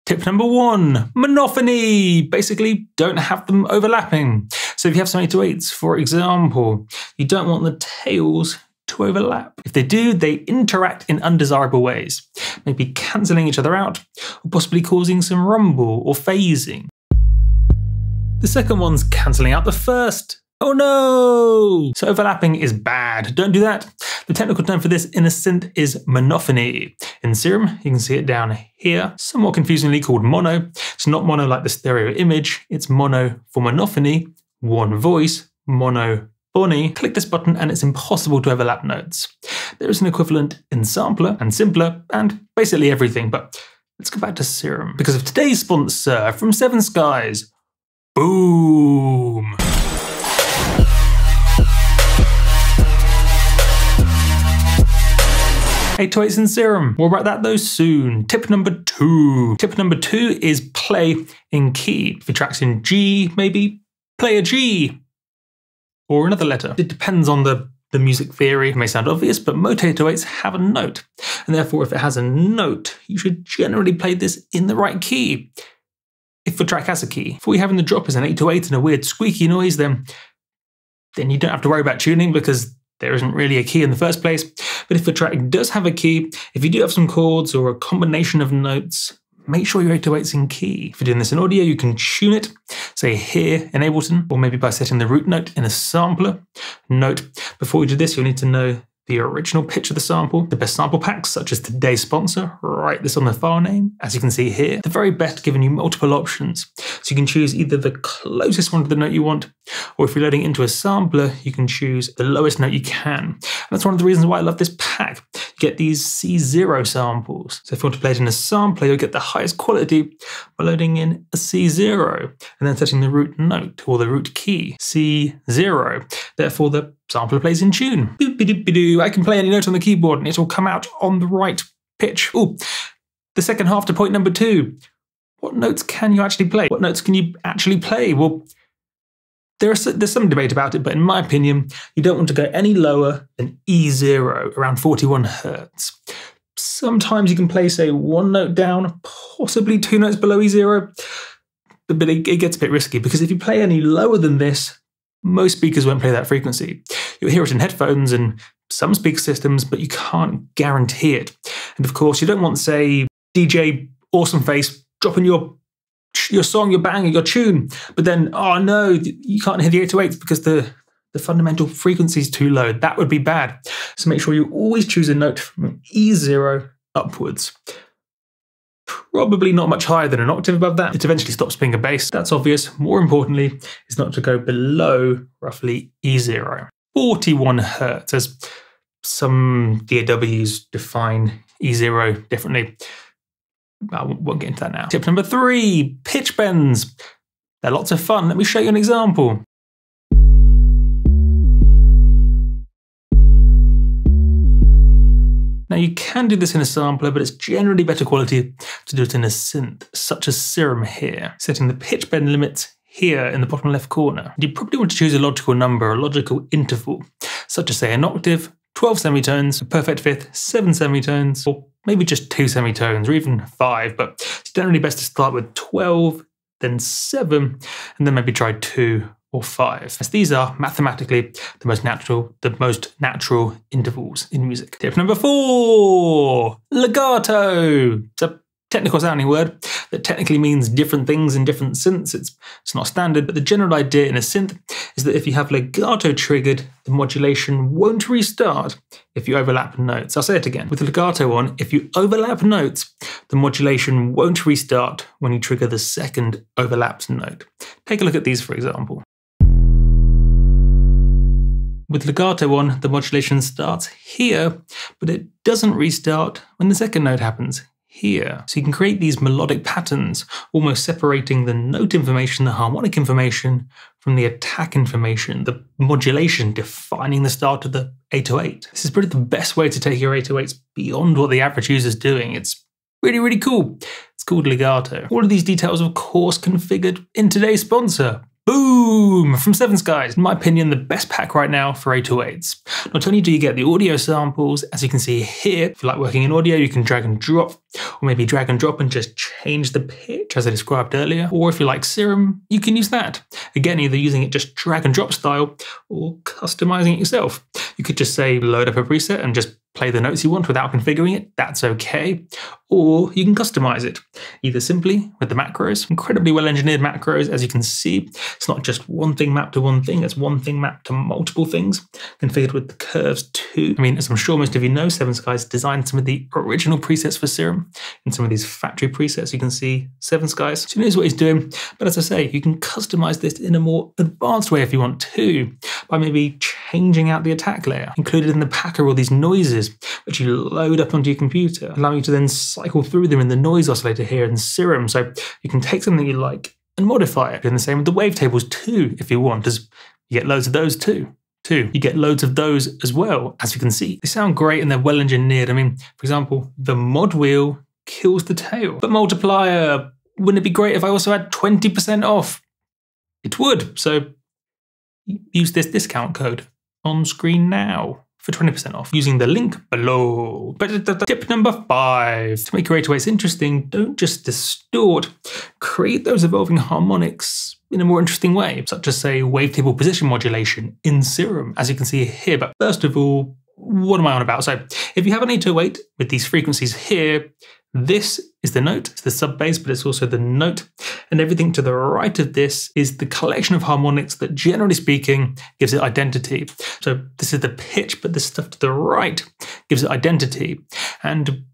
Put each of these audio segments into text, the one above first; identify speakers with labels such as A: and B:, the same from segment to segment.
A: Tip number 1, monophony. Basically, don't have them overlapping. So if you have some 808s, for example, you don't want the tails to overlap. If they do, they interact in undesirable ways, maybe cancelling each other out, or possibly causing some rumble or phasing. The second one's cancelling out the first. Oh no! So overlapping is bad. Don't do that. The technical term for this in a synth is monophony. In Serum, you can see it down here, somewhat confusingly called mono. It's not mono like the stereo image, it's mono for monophony, one voice, monophony. Click this button and it's impossible to overlap notes. There is an equivalent in sampler and simpler and basically everything, but let's go back to Serum. Because of today's sponsor from Seven Skies, boom! 808s in Serum. More about that though soon. Tip number 2. Tip number 2 is play in key. If your track's in G, maybe play a G or another letter. It depends on the music theory. It may sound obvious, but most 808s have a note. And therefore, if it has a note, you should generally play this in the right key. If the track has a key. If all you have in the drop is an 808 and a weird squeaky noise, then you don't have to worry about tuning because there isn't really a key in the first place. But if the track does have a key, if you do have some chords or a combination of notes, make sure your 808's in key. If you're doing this in audio, you can tune it, say here in Ableton, or maybe by setting the root note in a sampler. Note, before you do this, you'll need to know the original pitch of the sample, the best sample packs, such as today's sponsor, write this on the file name, as you can see here. The very best giving you multiple options. So you can choose either the closest one to the note you want, or if you're loading into a sampler, you can choose the lowest note you can. And that's one of the reasons why I love this pack. You get these C0 samples. So if you want to play it in a sampler, you'll get the highest quality by loading in a C0, and then setting the root note, or the root key, C0. Therefore, the sampler plays in tune. Boop-a-doop-a-doo. I can play any note on the keyboard and it will come out on the right pitch. Ooh, the second half to point number 2. What notes can you actually play? What notes can you actually play? Well, there's some debate about it, but in my opinion, you don't want to go any lower than E0, around 41 Hertz. Sometimes you can play, say, one note down, possibly 2 notes below E0, but it gets a bit risky because if you play any lower than this, most speakers won't play that frequency. You'll hear it in headphones and some speaker systems, but you can't guarantee it. And of course, you don't want, say, DJ Awesome Face dropping your song, your banger, your tune, but then, oh no, you can't hear the 808s because the fundamental frequency is too low. That would be bad. So make sure you always choose a note from E0 upwards. Probably not much higher than an octave above that. It eventually stops being a bass. That's obvious. More importantly, is not to go below roughly E0. 41 Hertz, as some DAWs define E0 differently. I won't get into that now. Tip number 3, pitch bends. They're lots of fun. Let me show you an example. Now you can do this in a sampler, but it's generally better quality to do it in a synth, such as Serum here, setting the pitch bend limits here in the bottom left corner. You probably want to choose a logical number, a logical interval, such as say an octave, 12 semitones, a perfect fifth, 7 semitones, or maybe just 2 semitones, or even 5, but it's generally best to start with 12, then 7, and then maybe try 2 or 5, as these are mathematically the most natural intervals in music. Tip number 4, legato. It's a technical sounding word that technically means different things in different synths. It's not standard, but the general idea in a synth is that if you have legato triggered, the modulation won't restart if you overlap notes. I'll say it again. With the legato on, if you overlap notes, the modulation won't restart when you trigger the second overlapped note. Take a look at these, for example. With legato on, the modulation starts here, but it doesn't restart when the second note happens here. So you can create these melodic patterns, almost separating the note information, the harmonic information, from the attack information, the modulation defining the start of the 808. This is probably the best way to take your 808s beyond what the average user's doing. It's really, really cool. It's called legato. All of these details, of course, configured in today's sponsor, Boom! From Seven Skies, in my opinion, the best pack right now for 808s. Not only do you get the audio samples, as you can see here, if you like working in audio, you can drag and drop, or maybe drag and drop and just change the pitch as I described earlier. Or if you like Serum, you can use that. Again, either using it just drag and drop style, or customizing it yourself. You could just say load up a preset and just play the notes you want without configuring it, that's okay. Or you can customize it, either simply with the macros, incredibly well engineered macros, as you can see. It's not just one thing mapped to one thing, it's one thing mapped to multiple things, configured with the curves too. I mean, as I'm sure most of you know, Seven Skies designed some of the original presets for Serum. In some of these factory presets, you can see Seven Skies. So he knows what he's doing, but as I say, you can customize this in a more advanced way if you want to, by maybe changing out the attack layer. Included in the pack are all these noises, which you load up onto your computer, allowing you to then cycle through them in the noise oscillator here in Serum. So you can take something you like and modify it. And the same with the wavetables too, if you want, as you get loads of those too. You get loads of those as well, as you can see. They sound great and they're well engineered. I mean, for example, the mod wheel kills the tail. But multiplier, wouldn't it be great if I also had 20% off? It would. So use this discount code on screen now for 20% off using the link below. But tip number 5, to make your 808s interesting, don't just distort, create those evolving harmonics in a more interesting way, such as say wavetable position modulation in Serum, as you can see here. But first of all, what am I on about? So if you have an 808 with these frequencies here, this is the note, it's the sub bass, but it's also the note. And everything to the right of this is the collection of harmonics that, generally speaking, gives it identity. So this is the pitch, but this stuff to the right gives it identity. And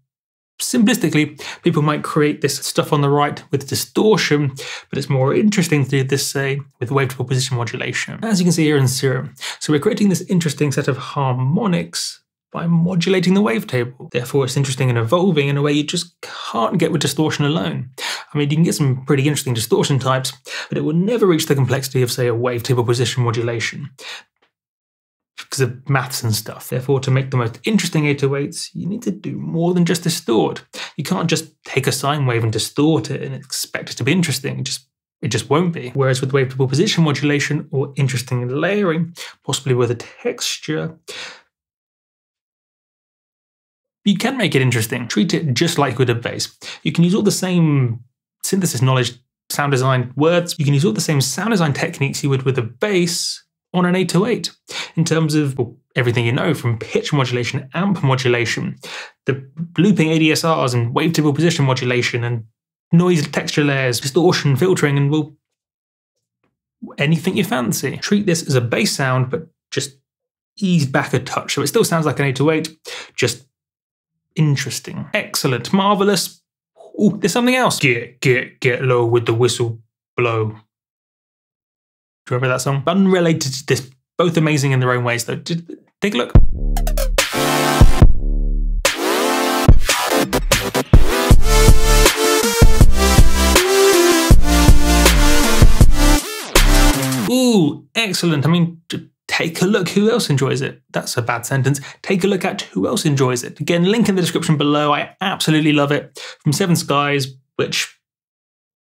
A: simplistically, people might create this stuff on the right with distortion, but it's more interesting to do this, say, with wavetable position modulation, as you can see here in Serum. So we're creating this interesting set of harmonics by modulating the wavetable. Therefore, it's interesting and evolving in a way you just can't get with distortion alone. I mean, you can get some pretty interesting distortion types, but it will never reach the complexity of, say, a wavetable position modulation because of maths and stuff. Therefore, to make the most interesting 808s, you need to do more than just distort. You can't just take a sine wave and distort it and expect it to be interesting. It just won't be. Whereas with wavetable position modulation or interesting layering, possibly with a texture, you can make it interesting. Treat it just like with a bass. You can use all the same synthesis knowledge, sound design words. You can use all the same sound design techniques you would with a bass on an 808 in terms of everything you know, from pitch modulation, amp modulation, the looping ADSRs and wavetable position modulation and noise texture layers, distortion, filtering, and well, anything you fancy. Treat this as a bass sound, but just ease back a touch. So it still sounds like an 808, just interesting. Excellent. Marvelous. Oh, there's something else. Get low with the whistle blow. Do you remember that song? Unrelated to this. Both amazing in their own ways, though. Take a look. Ooh, excellent. I mean, take a look who else enjoys it. That's a bad sentence. Take a look at who else enjoys it. Again, link in the description below. I absolutely love it. From Seven Skies, which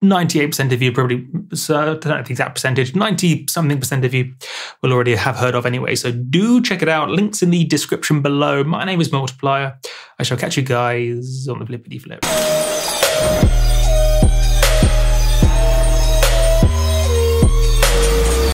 A: 98% of you probably, so I don't know the exact percentage, 90-something% of you will already have heard of anyway. So do check it out. Links in the description below. My name is Multiplier. I shall catch you guys on the flippity flip.